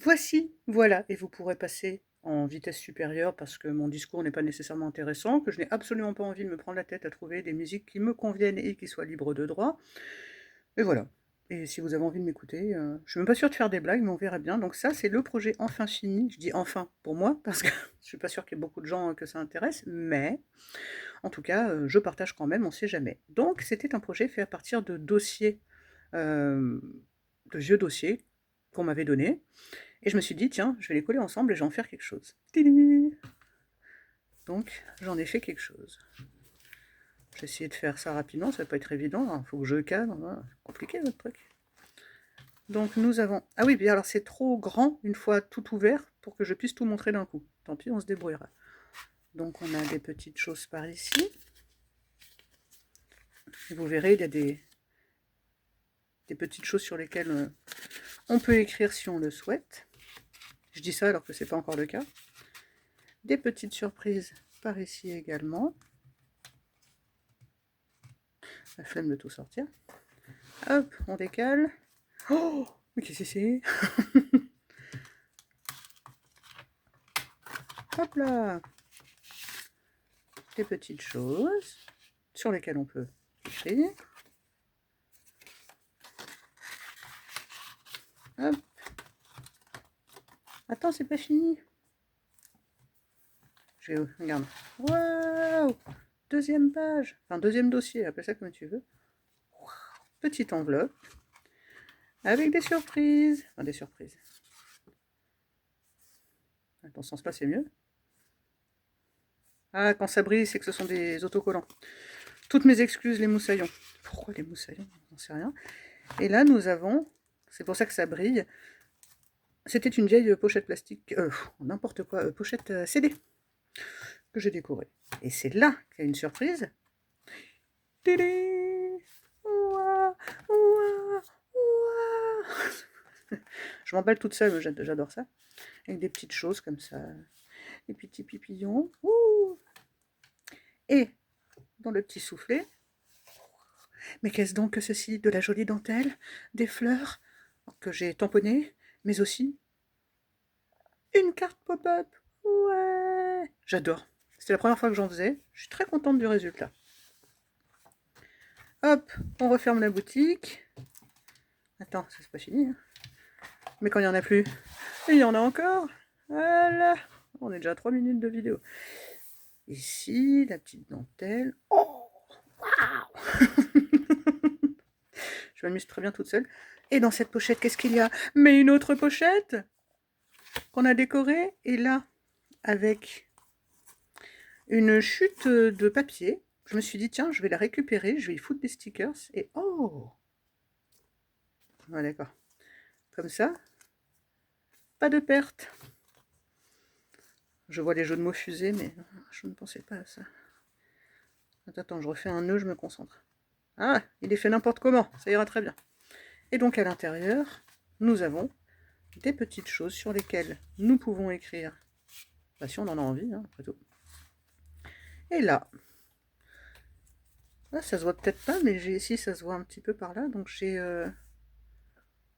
voici, voilà, et vous pourrez passer en vitesse supérieure parce que mon discours n'est pas nécessairement intéressant, que je n'ai absolument pas envie de me prendre la tête à trouver des musiques qui me conviennent et qui soient libres de droit. Et voilà. Et si vous avez envie de m'écouter, je suis même pas sûre de faire des blagues, mais on verra bien. Donc ça, c'est le projet enfin fini. Je dis enfin pour moi, parce que je suis pas sûre qu'il y ait beaucoup de gens que ça intéresse, mais en tout cas, je partage quand même, on sait jamais. Donc c'était un projet fait à partir de dossiers, hem, de vieux dossiers qu'on m'avait donnés et je me suis dit: «Tiens, je vais les coller ensemble et je vais en faire quelque chose». Tili! Donc j'en ai fait quelque chose. J'ai essayé de faire ça rapidement, ça va pas être évident, il faut que je cadre, voilà, c'est compliqué votre truc. Donc nous avons ah oui, bien alors c'est trop grand une fois tout ouvert pour que je puisse tout montrer d'un coup. Tant pis, on se débrouillera. Donc on a des petites choses par ici. Et vous verrez, il y a des petites choses sur lesquelles on peut écrire si on le souhaite. Je dis ça alors que c'est pas encore le cas. Des petites surprises par ici également. La flemme de tout sortir. Hop, on décale. Oh, mais qu'est-ce que c'est? Hop là! Des petites choses sur lesquelles on peut écrire. Hop. Attends, c'est pas fini. Regarde. Waouh! Deuxième page. Enfin, deuxième dossier, appelle ça comme tu veux. Petite enveloppe. Avec des surprises. Enfin, des surprises. Dans ce sens-là, c'est mieux. Ah, quand ça brille, c'est que ce sont des autocollants. Toutes mes excuses, les moussaillons. Pourquoi les moussaillons? J'en sais rien. Et là, nous avons, c'est pour ça que ça brille, c'était une vieille pochette plastique, n'importe quoi, pochette CD, que j'ai décorée. Et c'est là qu'il y a une surprise. Télé. Ouah, ouah, ouah. Je m'emballe toute seule, j'adore ça. Avec des petites choses comme ça. Des petits pipillons. Ouh. Et dans le petit soufflet, mais qu'est-ce donc que ceci? De la jolie dentelle, des fleurs que j'ai tamponnées, mais aussi une carte pop-up. Ouais, j'adore. C'était la première fois que j'en faisais. Je suis très contente du résultat. Hop, on referme la boutique. Attends, ça c'est pas fini. Hein. Mais quand il n'y en a plus, il y en a encore. Voilà. On est déjà à 3 minutes de vidéo. Ici, la petite dentelle. Oh, waouh. Je m'amuse très bien toute seule. Et dans cette pochette, qu'est-ce qu'il y a? Mais une autre pochette qu'on a décorée. Et là, avec une chute de papier, je me suis dit, tiens, je vais la récupérer, je vais y foutre des stickers. Et oh! Ouais, d'accord. Comme ça, pas de perte. Je vois les jeux de mots fusés, mais je ne pensais pas à ça. Attends, je refais un nœud, je me concentre. Ah, il est fait n'importe comment, ça ira très bien. Et donc à l'intérieur, nous avons des petites choses sur lesquelles nous pouvons écrire, bah, si on en a envie, hein, après tout. Et là ça se voit peut-être pas, mais j'ai ici, ça se voit un petit peu par là, donc j'ai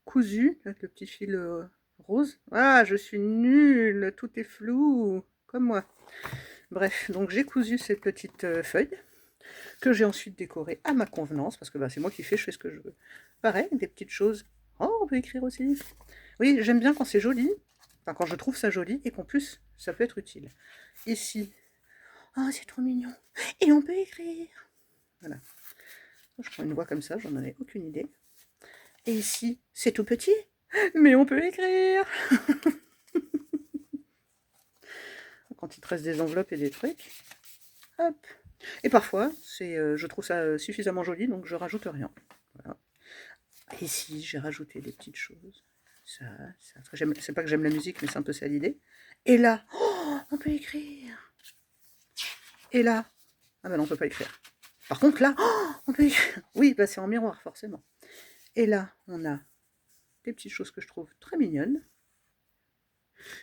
cousu, avec le petit fil rose. Ah, je suis nulle, tout est flou, comme moi. Bref, donc j'ai cousu ces petites feuilles, que j'ai ensuite décorées à ma convenance, parce que bah, c'est moi qui fais, je fais ce que je veux. Pareil, des petites choses. Oh, on peut écrire aussi. Oui, j'aime bien quand c'est joli, enfin quand je trouve ça joli, et qu'en plus, ça peut être utile. Ici, oh, c'est trop mignon. Et on peut écrire. Voilà. Je prends une voix comme ça, j'en avais aucune idée. Et ici, c'est tout petit, mais on peut écrire. Quand il te reste des enveloppes et des trucs. Hop. Et parfois, je trouve ça suffisamment joli, donc je rajoute rien. Voilà. Ici, j'ai rajouté des petites choses. Ça, c'est pas que j'aime la musique, mais c'est un peu ça l'idée. Et là, oh, on peut écrire. Et là, ah ben non, on peut pas écrire. Par contre, là, oh, on peut écrire. Oui, bah c'est en miroir, forcément. Et là, on a des petites choses que je trouve très mignonnes,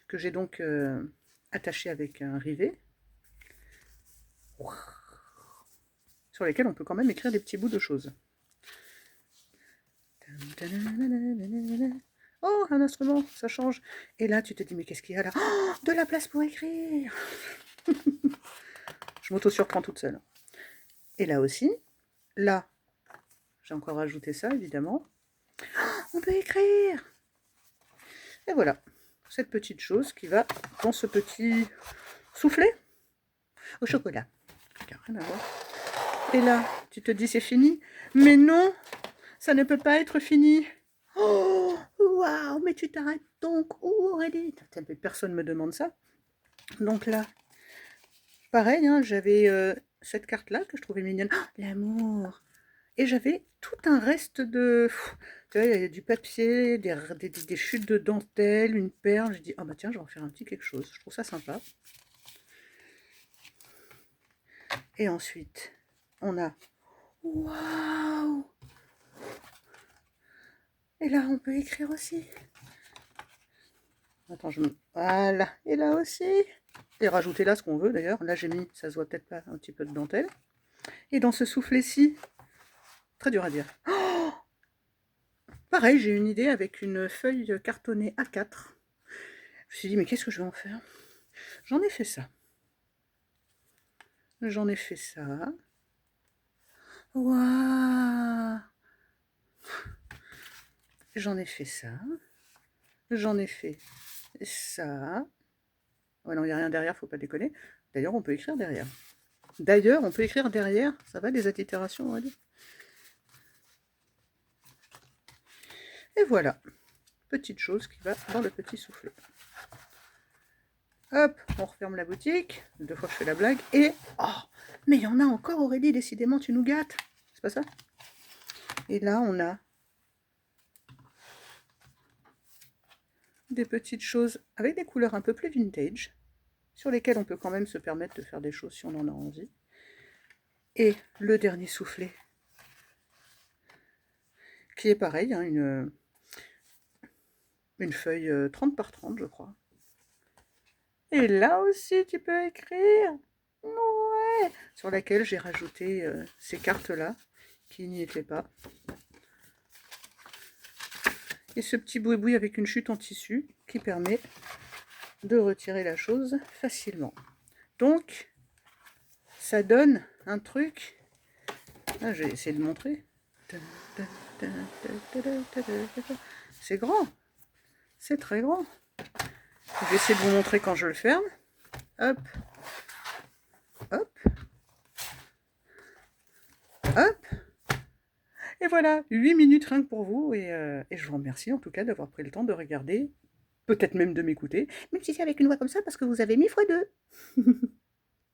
que j'ai donc attachées avec un rivet, sur lesquelles on peut quand même écrire des petits bouts de choses. Oh, un instrument, ça change. Et là, tu te dis, mais qu'est-ce qu'il y a là? Oh, de la place pour écrire. Je m'auto-surprends toute seule. Et là aussi, là, j'ai encore rajouté ça, évidemment. On peut écrire. Et voilà, cette petite chose qui va dans ce petit soufflet au chocolat. Rien à voir. Et là, tu te dis c'est fini. Mais non, ça ne peut pas être fini. Oh, waouh, mais tu t'arrêtes donc où, Aurélie? Personne ne me demande ça. Donc là, pareil, hein, j'avais cette carte-là que je trouvais mignonne. Oh, l'amour. Et j'avais tout un reste de... Tu vois, il y a du papier, des chutes de dentelle, une perle. J'ai dit, ah bah tiens, je vais en faire un petit quelque chose. Je trouve ça sympa. Et ensuite, on a... Waouh! Et là, on peut écrire aussi. Attends, je me... Voilà. Et là aussi. Et rajouter là ce qu'on veut, d'ailleurs. Là, j'ai mis, ça se voit peut-être pas, un petit peu de dentelle. Et dans ce soufflet-ci, très dur à dire. Oh, pareil, j'ai une idée avec une feuille cartonnée A4. Je me suis dit, mais qu'est-ce que je vais en faire? J'en ai fait ça. J'en ai fait ça. Waouh! J'en ai fait ça. J'en ai fait ça. Ouais, non, il n'y a rien derrière, faut pas déconner. D'ailleurs, on peut écrire derrière. D'ailleurs, on peut écrire derrière. Ça va, des allitérations, on va dire. Et voilà. Petite chose qui va dans le petit soufflet. Hop, on referme la boutique. 2 fois je fais la blague. Et... Oh, mais il y en a encore, Aurélie, décidément, tu nous gâtes. C'est pas ça? Et là, on a des petites choses avec des couleurs un peu plus vintage, sur lesquelles on peut quand même se permettre de faire des choses si on en a envie. Et le dernier soufflet, qui est pareil, hein, une feuille 30 par 30, je crois. Et là aussi, tu peux écrire. Ouais. Sur laquelle j'ai rajouté ces cartes-là, qui n'y étaient pas. Et ce petit boui-boui avec une chute en tissu, qui permet de retirer la chose facilement. Donc, ça donne un truc... Ah, je vais essayer de montrer. C'est grand. C'est très grand. Je vais essayer de vous montrer quand je le ferme. Hop. Hop. Hop. Et voilà, 8 minutes rien que pour vous. Et je vous remercie en tout cas d'avoir pris le temps de regarder, peut-être même de m'écouter, même si c'est avec une voix comme ça, parce que vous avez mis x2.